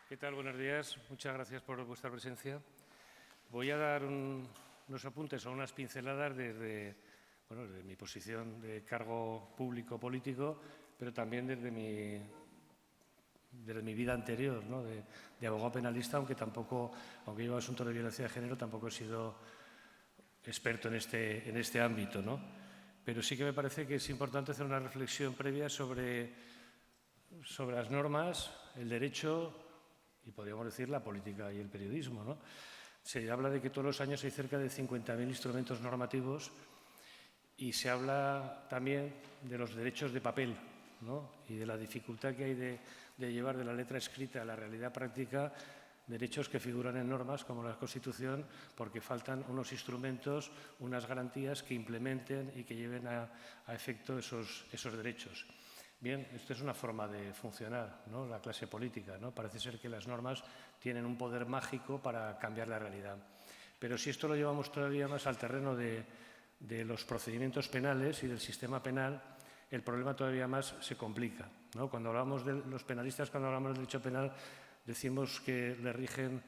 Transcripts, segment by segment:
¿Qué tal? Buenos días. Muchas gracias por vuestra presencia. Voy a dar unos apuntes o unas pinceladas desde mi posición de cargo público político, pero también desde mi vida anterior, ¿no? de abogado penalista, aunque llevo asuntos de violencia de género, tampoco he sido experto en este ámbito, ¿no? Pero sí que me parece que es importante hacer una reflexión previa sobre las normas, el derecho y, podríamos decir, la política y el periodismo, ¿no? Se habla de que todos los años hay cerca de 50.000 instrumentos normativos y se habla también de los derechos de papel, ¿no? Y de la dificultad que hay de llevar de la letra escrita a la realidad práctica derechos que figuran en normas como la Constitución, porque faltan unos instrumentos, unas garantías que implementen y que lleven a efecto esos derechos. Bien, esto es una forma de funcionar, ¿no? La clase política, ¿no? Parece ser que las normas tienen un poder mágico para cambiar la realidad. Pero si esto lo llevamos todavía más al terreno de los procedimientos penales y del sistema penal, el problema todavía más se complica, ¿no? Cuando hablamos de los penalistas, cuando hablamos del derecho penal, decimos que le rigen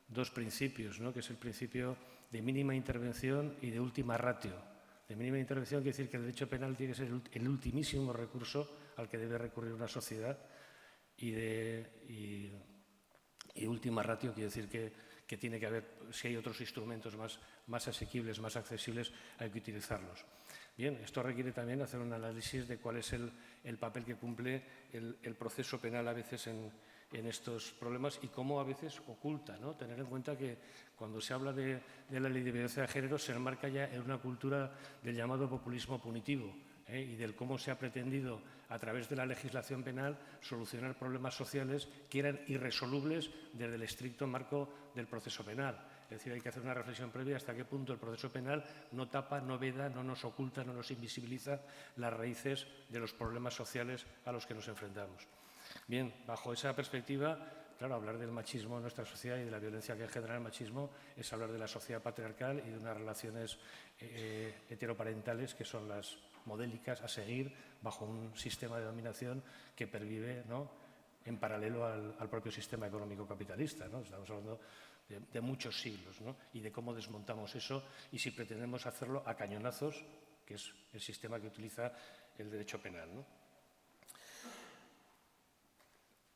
dos principios, ¿no? Que es el principio de mínima intervención y de última ratio. De mínima intervención quiere decir que el derecho penal tiene que ser el ultimísimo recurso al que debe recurrir una sociedad y última ratio quiere decir que tiene que haber, si hay otros instrumentos más asequibles, más accesibles, hay que utilizarlos. Bien, esto requiere también hacer un análisis de cuál es el papel que cumple el proceso penal a veces en estos problemas y cómo a veces oculta, ¿no? Tener en cuenta que cuando se habla de la ley de violencia de género se enmarca ya en una cultura del llamado populismo punitivo, y del cómo se ha pretendido a través de la legislación penal solucionar problemas sociales que eran irresolubles desde el estricto marco del proceso penal. Es decir, hay que hacer una reflexión previa hasta qué punto el proceso penal no tapa, no veda, no nos oculta, no nos invisibiliza las raíces de los problemas sociales a los que nos enfrentamos. Bien, bajo esa perspectiva, claro, hablar del machismo en nuestra sociedad y de la violencia que genera el machismo es hablar de la sociedad patriarcal y de unas relaciones heteroparentales que son las modélicas a seguir bajo un sistema de dominación que pervive, ¿no?, en paralelo al propio sistema económico capitalista, ¿no? Estamos hablando de muchos siglos, ¿no? Y de cómo desmontamos eso y si pretendemos hacerlo a cañonazos, que es el sistema que utiliza el derecho penal, ¿no?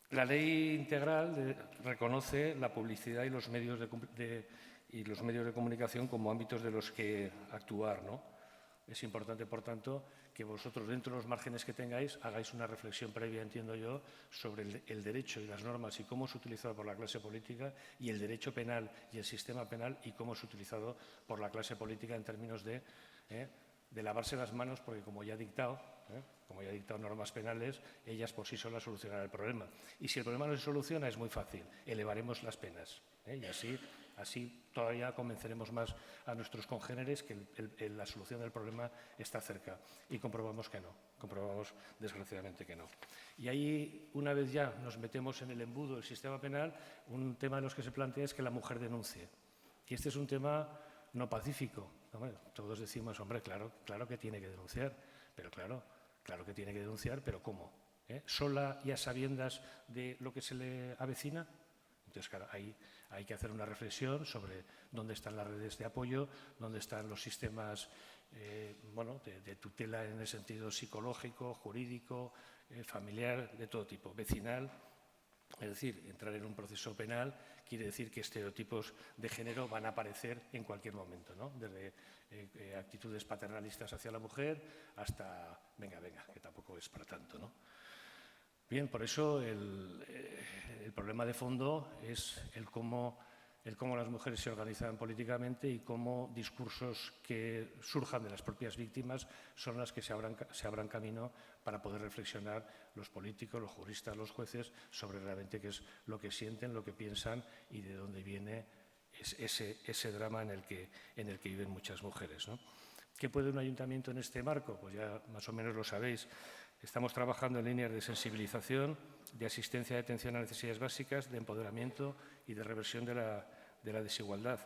La ley integral reconoce la publicidad y los medios de comunicación como ámbitos de los que actuar, ¿no? Es importante, por tanto, que vosotros, dentro de los márgenes que tengáis, hagáis una reflexión previa, entiendo yo, sobre el derecho y las normas y cómo es utilizado por la clase política y el derecho penal y el sistema penal y cómo es utilizado por la clase política en términos de lavarse las manos, porque como ya ha dictado normas penales, ellas por sí solas solucionarán el problema. Y si el problema no se soluciona, es muy fácil, elevaremos las penas, y así todavía convenceremos más a nuestros congéneres que la solución del problema está cerca. Y comprobamos que no, comprobamos desgraciadamente que no. Y ahí, una vez ya nos metemos en el embudo del sistema penal, un tema de los que se plantea es que la mujer denuncie. Y este es un tema no pacífico. Hombre, todos decimos, hombre, claro que tiene que denunciar, pero claro que tiene que denunciar, pero ¿cómo? ¿Sola y a sabiendas de lo que se le avecina? Entonces, claro, ahí hay que hacer una reflexión sobre dónde están las redes de apoyo, dónde están los sistemas de tutela en el sentido psicológico, jurídico, familiar, de todo tipo, vecinal. Es decir, entrar en un proceso penal quiere decir que estereotipos de género van a aparecer en cualquier momento, ¿no? Desde actitudes paternalistas hacia la mujer hasta, venga, que tampoco es para tanto, ¿no? Bien, por eso el problema de fondo es el cómo las mujeres se organizan políticamente y cómo discursos que surjan de las propias víctimas son las que se abran camino para poder reflexionar los políticos, los juristas, los jueces sobre realmente qué es lo que sienten, lo que piensan y de dónde viene ese drama en el que viven muchas mujeres, ¿no? ¿Qué puede un ayuntamiento en este marco? Pues ya más o menos lo sabéis. Estamos trabajando en líneas de sensibilización, de asistencia de atención a necesidades básicas, de empoderamiento y de reversión de la desigualdad.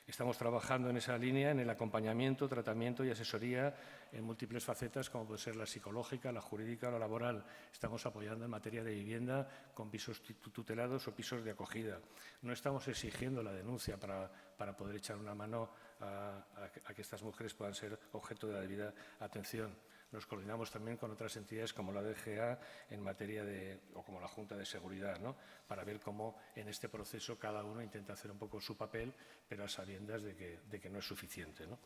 Estamos trabajando en esa línea, en el acompañamiento, tratamiento y asesoría en múltiples facetas, como puede ser la psicológica, la jurídica o la laboral. Estamos apoyando en materia de vivienda con pisos tutelados o pisos de acogida. No estamos exigiendo la denuncia para poder echar una mano a que estas mujeres puedan ser objeto de la debida atención. Nos coordinamos también con otras entidades como la DGA en materia o como la Junta de Seguridad, ¿no? Para ver cómo en este proceso cada uno intenta hacer un poco su papel, pero a sabiendas de que no es suficiente, ¿no?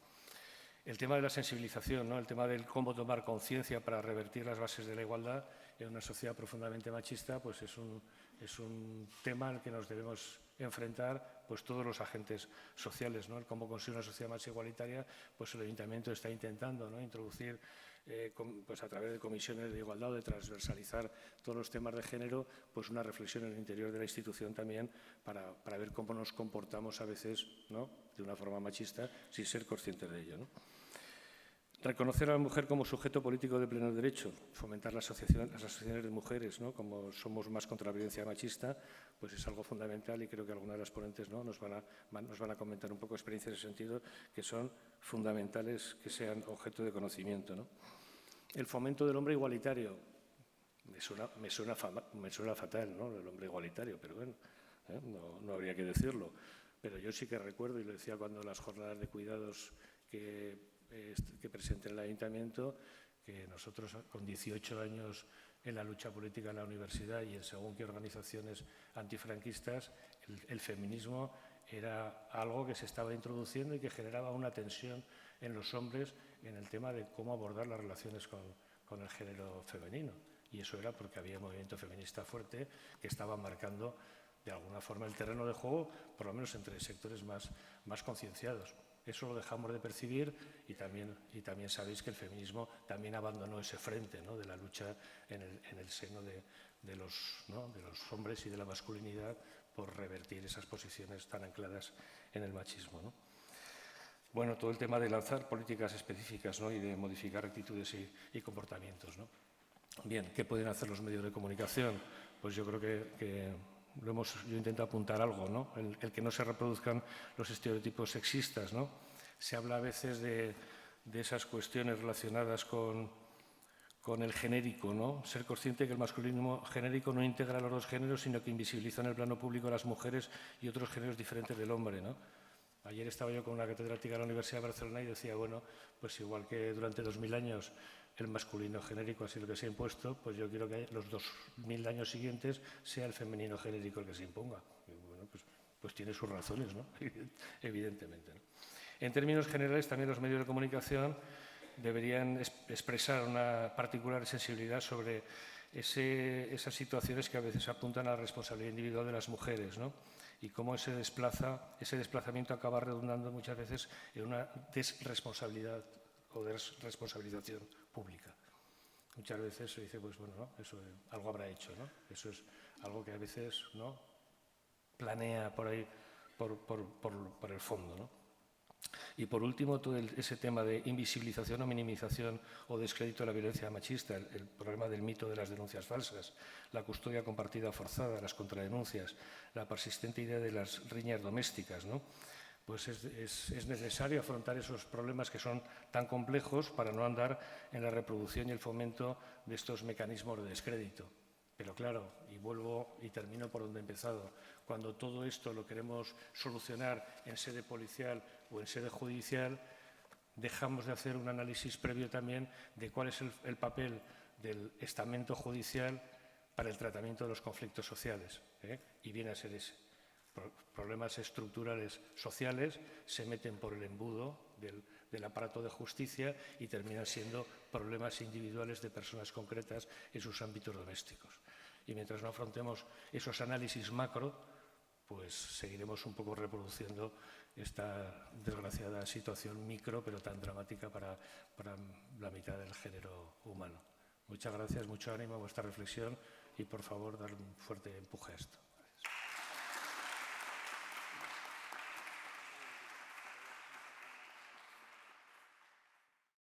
El tema de la sensibilización, ¿no? El tema del cómo tomar conciencia para revertir las bases de la igualdad en una sociedad profundamente machista, pues es un tema al que nos debemos enfrentar pues todos los agentes sociales, ¿no? El cómo conseguir una sociedad más igualitaria, pues el Ayuntamiento está intentando, ¿no? Introducir pues a través de comisiones de igualdad o de transversalizar todos los temas de género, pues una reflexión en el interior de la institución también para ver cómo nos comportamos a veces, ¿no? De una forma machista sin ser conscientes de ello, ¿no? Reconocer a la mujer como sujeto político de pleno derecho, fomentar las asociaciones de mujeres, ¿no? Como somos más contra la violencia machista, pues es algo fundamental y creo que algunas de las ponentes, ¿no? nos van a comentar un poco experiencias en ese sentido que son fundamentales que sean objeto de conocimiento, ¿no? El fomento del hombre igualitario, me suena fatal, ¿no? El hombre igualitario, pero bueno, no habría que decirlo. Pero yo sí que recuerdo, y lo decía cuando las jornadas de cuidados que presenté en el Ayuntamiento, que nosotros con 18 años en la lucha política en la universidad y en según qué organizaciones antifranquistas, el feminismo era algo que se estaba introduciendo y que generaba una tensión en los hombres en el tema de cómo abordar las relaciones con el género femenino. Y eso era porque había un movimiento feminista fuerte que estaba marcando de alguna forma el terreno de juego, por lo menos entre sectores más concienciados. Eso lo dejamos de percibir y también sabéis que el feminismo también abandonó ese frente, ¿no? De la lucha en el seno de los hombres y de la masculinidad por revertir esas posiciones tan ancladas en el machismo, ¿no? Bueno, todo el tema de lanzar políticas específicas, ¿no? Y de modificar actitudes y comportamientos, ¿no? Bien, ¿qué pueden hacer los medios de comunicación? Pues yo creo que yo intento apuntar algo, ¿no? El que no se reproduzcan los estereotipos sexistas, ¿no? Se habla a veces de esas cuestiones relacionadas con el genérico, ¿no? Ser consciente que el masculinismo genérico no integra los dos géneros, sino que invisibiliza en el plano público a las mujeres y otros géneros diferentes del hombre, ¿no? Ayer estaba yo con una catedrática de la Universidad de Barcelona y decía, bueno, pues igual que durante 2000 años el masculino genérico ha sido el que se ha impuesto, pues yo quiero que los 2000 años siguientes sea el femenino genérico el que se imponga. Y bueno, pues tiene sus razones, ¿no? Evidentemente, ¿no? En términos generales, también los medios de comunicación deberían expresar una particular sensibilidad sobre esas situaciones que a veces apuntan a la responsabilidad individual de las mujeres, ¿no? Y cómo ese desplazamiento acaba redundando muchas veces en una desresponsabilidad o desresponsabilización pública. Muchas veces se dice, pues bueno, ¿no? Eso algo habrá hecho, ¿no? Eso es algo que a veces, ¿no? Planea por ahí, por el fondo, ¿no? Y por último, todo ese tema de invisibilización o minimización o descrédito de la violencia machista, el problema del mito de las denuncias falsas, la custodia compartida forzada, las contradenuncias, la persistente idea de las riñas domésticas, ¿no? Pues es necesario afrontar esos problemas que son tan complejos para no andar en la reproducción y el fomento de estos mecanismos de descrédito. Pero claro, y vuelvo y termino por donde he empezado, cuando todo esto lo queremos solucionar en sede policial o en sede judicial, dejamos de hacer un análisis previo también de cuál es el papel del estamento judicial para el tratamiento de los conflictos sociales, ¿eh? Y viene a ser ese. Problemas estructurales sociales se meten por el embudo del aparato de justicia y terminan siendo problemas individuales de personas concretas en sus ámbitos domésticos. Y mientras no afrontemos esos análisis macro, pues seguiremos un poco reproduciendo esta desgraciada situación micro, pero tan dramática para la mitad del género humano. Muchas gracias, mucho ánimo a vuestra reflexión y, por favor, dar un fuerte empuje a esto.